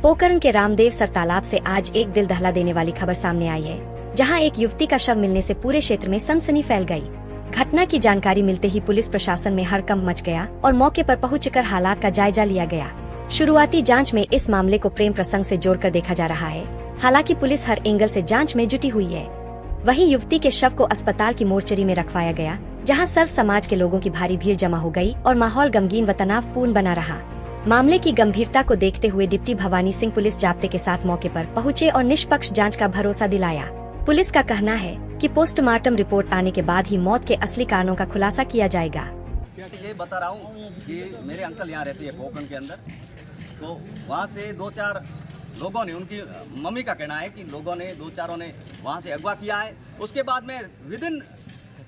पोकरण के रामदेव सर तालाब से आज एक दिल दहला देने वाली खबर सामने आई है, जहां एक युवती का शव मिलने से पूरे क्षेत्र में सनसनी फैल गई। घटना की जानकारी मिलते ही पुलिस प्रशासन में हड़कंप मच गया और मौके पर पहुंचकर हालात का जायजा लिया गया। शुरुआती जांच में इस मामले को प्रेम प्रसंग से जोड़कर देखा जा रहा है। हालांकि पुलिस हर एंगल से जांच में जुटी हुई है। वहीं युवती के शव को अस्पताल की मोर्चरी में रखवाया गया, जहां सर्व समाज के लोगों की भारी भीड़ जमा हो गई और माहौल गमगीन व तनावपूर्ण बना रहा। मामले की गंभीरता को देखते हुए डिप्टी भवानी सिंह पुलिस जाब्ते के साथ मौके पर पहुंचे और निष्पक्ष जांच का भरोसा दिलाया। पुलिस का कहना है कि पोस्टमार्टम रिपोर्ट आने के बाद ही मौत के असली कारणों का खुलासा किया जाएगा। ये बता रहा हूँ कि मेरे अंकल यहाँ रहते हैं पोकरण के अंदर, तो वहाँ से 2-4 लोगों ने, उनकी मम्मी का कहना है कि लोगों ने 2-4 ने वहाँ से अगवा किया है। उसके बाद में विदिन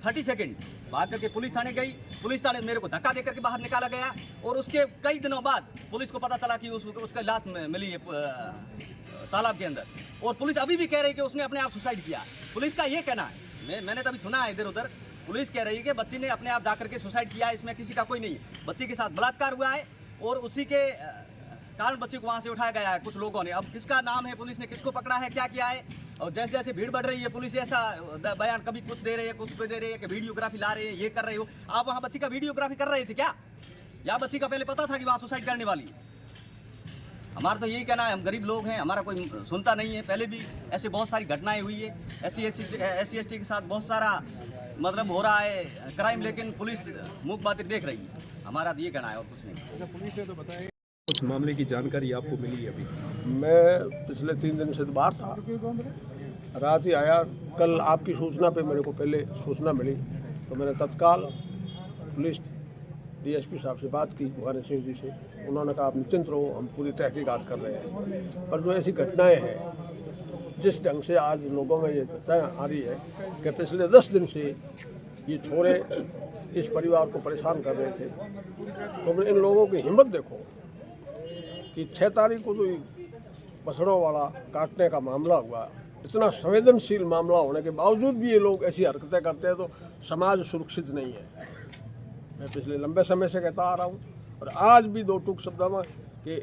30 सेकेंड भाग करके पुलिस थाने गई। पुलिस थाने मेरे को धक्का देकर के बाहर निकाला गया और उसके कई दिनों बाद पुलिस को पता चला कि उसका लाश मिली है तालाब के अंदर। और पुलिस अभी भी कह रही है कि उसने अपने आप सुसाइड किया। पुलिस का ये कहना है, मैंने तो अभी सुना है इधर उधर, पुलिस कह रही है कि बच्ची ने अपने आप जाकर के सुसाइड किया है, इसमें किसी का कोई नहीं है। बच्ची के साथ बलात्कार हुआ है और उसी के कारण बच्ची को वहाँ से उठाया गया है कुछ लोगों ने। अब किसका नाम है, पुलिस ने किसको पकड़ा है, क्या किया है, और जैसे जैसे भीड़ बढ़ रही है पुलिस ऐसा बयान कभी कुछ दे रही है, कुछ दे रही है कि वीडियोग्राफी ला रहे हैं, ये कर रहे हो। आप वहाँ बच्ची का वीडियोग्राफी कर रहे थे क्या, या बच्ची का पहले पता था कि वहाँ सुसाइड करने वाली है? हमारा तो यही कहना है, हम गरीब लोग हैं, हमारा कोई सुनता नहीं है। पहले भी ऐसे बहुत सारी घटनाएं हुई है, SC ST के साथ बहुत सारा मतलब हो रहा है क्राइम, लेकिन पुलिस मूक बातें देख रही है। हमारा तो ये कहना है और कुछ नहीं। पुलिस ने तो बताया कुछ मामले की जानकारी आपको मिली है? अभी मैं पिछले 3 दिन से बाहर था, रात ही आया। कल आपकी सूचना पे मेरे को पहले सूचना मिली, तो मैंने तत्काल पुलिस DSP साहब से बात की, भवानी सिंह जी से। उन्होंने कहा आप निश्चिंत रहो, हम पूरी तहकीकात कर रहे हैं। पर जो ऐसी घटनाएं हैं, जिस ढंग से आज लोगों में ये घटनाएं आ रही है कि पिछले 10 दिन से ये छोरे इस परिवार को परेशान कर रहे थे, तो इन लोगों की हिम्मत देखो कि 6 तारीख को जो बछड़ों वाला काटने का मामला हुआ, इतना संवेदनशील मामला होने के बावजूद भी ये लोग ऐसी हरकतें करते हैं, तो समाज सुरक्षित नहीं है। मैं पिछले लंबे समय से कहता आ रहा हूँ, और आज भी 2 टूक शब्दों में कि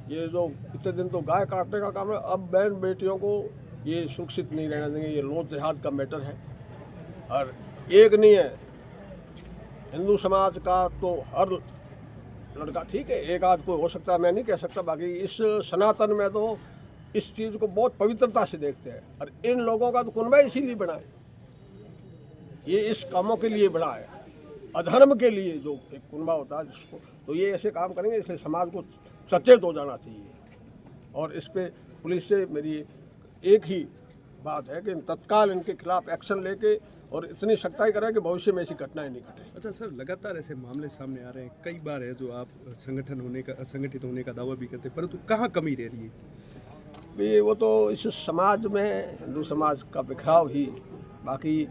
ये जो इतने दिन तो गाय काटने का काम है, अब बहन बेटियों को ये सुरक्षित नहीं रहने देंगे। ये लोक जिहाद का मैटर है, और एक नहीं है हिंदू समाज का, तो हर लड़का ठीक है, एक आध कोई हो सकता है, मैं नहीं कह सकता। बाकी इस सनातन में तो इस चीज़ को बहुत पवित्रता से देखते हैं, और इन लोगों का तो कुनबा इसीलिए बना है, ये इस कामों के लिए बना है, अधर्म के लिए जो एक कुनबा होता है जिसको, तो ये ऐसे काम करेंगे। इसलिए समाज को सचेत हो जाना चाहिए। और इस पर पुलिस से मेरी एक ही बात है कि तत्काल इनके खिलाफ एक्शन लेके और इतनी सख्ताई करें कि भविष्य में ऐसी घटनाएं नहीं घटें। अच्छा सर, लगातार ऐसे मामले सामने आ रहे हैं, कई बार है जो आप संगठित होने का दावा भी करते हैं, परंतु कहाँ कमी रह रही है? वो तो इस समाज में हिंदू समाज का बिखराव ही। बाकी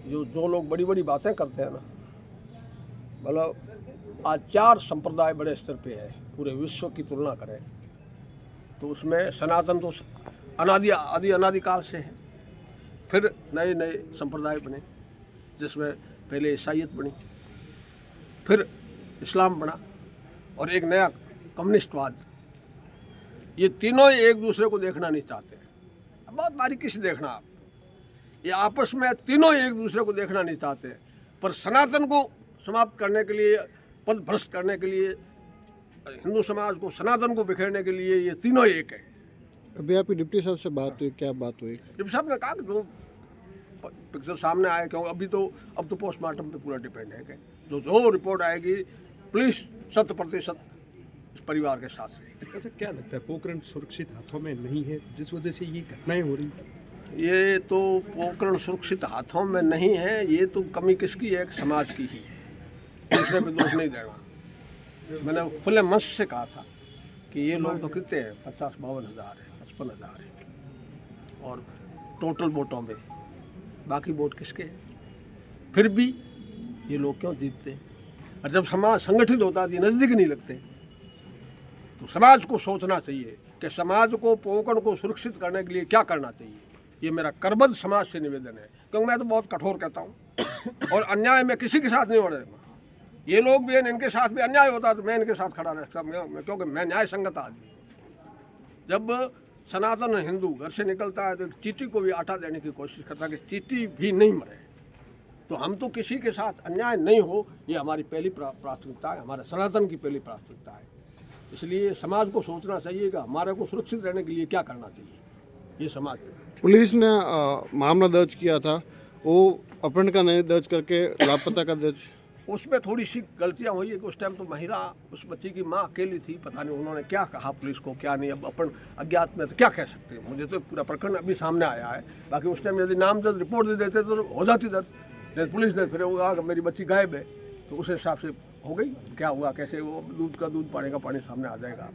जो लोग बड़ी बड़ी बातें करते हैं ना, मतलब आज 4 संप्रदाय बड़े स्तर पे है, पूरे विश्व की तुलना करें तो उसमें सनातन तो अनादिकाल से है। फिर नए नए संप्रदाय बने, जिसमें पहले ईसाईयत बनी, फिर इस्लाम बना, और एक नया कम्युनिस्टवाद। ये तीनों ही एक दूसरे को देखना नहीं चाहते। बहुत बारीकी से देखना आप, ये आपस में तीनों ही एक दूसरे को देखना नहीं चाहते। पर सनातन को समाप्त करने के लिए, पद भ्रष्ट करने के लिए, हिंदू समाज को, सनातन को बिखेरने के लिए ये तीनों एक है। अभी आपकी डिप्टी साहब से बात हुई, क्या बात हुई? डिप्टी साहब ने कहा कि जो पिक्चर सामने आए, क्यों अब तो पोस्टमार्टम पे पूरा डिपेंड है कि जो रिपोर्ट आएगी पुलिस 100% इस परिवार के साथ रहेगी। अच्छा, क्या लगता है पोकरण सुरक्षित हाथों में नहीं है जिस वजह से ये घटनाएं हो रही हैं? ये तो पोकरण सुरक्षित हाथों में नहीं है, ये तो कमी किसकी है? समाज की ही है, इसमें भी दोष नहीं देना। मैंने खुले मन से कहा था कि ये लोग तो कितने हैं, 50-52 हज़ार है, 55 हज़ार है, और टोटल वोटों में बाकी वोट किसके हैं? फिर भी ये लोग क्यों जीतते हैं? और जब समाज संगठित होता है, नज़दीक नहीं लगते, तो समाज को सोचना चाहिए कि समाज को, पोकरण को सुरक्षित करने के लिए क्या करना चाहिए। ये मेरा करबद्ध समाज से निवेदन है, क्योंकि मैं तो बहुत कठोर कहता हूँ और अन्याय में किसी के साथ नहीं बढ़ेगा। ये लोग भी, इनके साथ भी अन्याय होता तो मैं इनके साथ खड़ा रहता, क्योंकि मैं न्याय संगत आदमी। जब सनातन हिंदू घर से निकलता है तो चींटी को भी आटा देने की कोशिश करता है कि चींटी भी नहीं मरे। तो हम तो किसी के साथ अन्याय नहीं हो, ये हमारी पहली प्राथमिकता है, हमारे सनातन की पहली प्राथमिकता है। इसलिए समाज को सोचना चाहिए कि हमारे को सुरक्षित रहने के लिए क्या करना चाहिए, ये समाज। पुलिस ने मामला दर्ज किया था, वो अपहरण का नहीं दर्ज करके लापता का दर्ज। उसमें थोड़ी सी गलतियां हुई है कि उस टाइम तो महिला, उस बच्ची की माँ अकेली थी, पता नहीं उन्होंने क्या कहा पुलिस को क्या नहीं। अब अपन अज्ञात में तो क्या कह सकते हैं, मुझे तो पूरा प्रकरण अभी सामने आया है। बाकी उस टाइम यदि नामजद रिपोर्ट दे देते तो हो जाती दर्ज, लेकिन पुलिस ने फिर वो कहा कि मेरी बच्ची गायब है, तो उस हिसाब से हो गई। क्या हुआ कैसे, वो दूध का दूध पानी का पानी सामने आ जाएगा।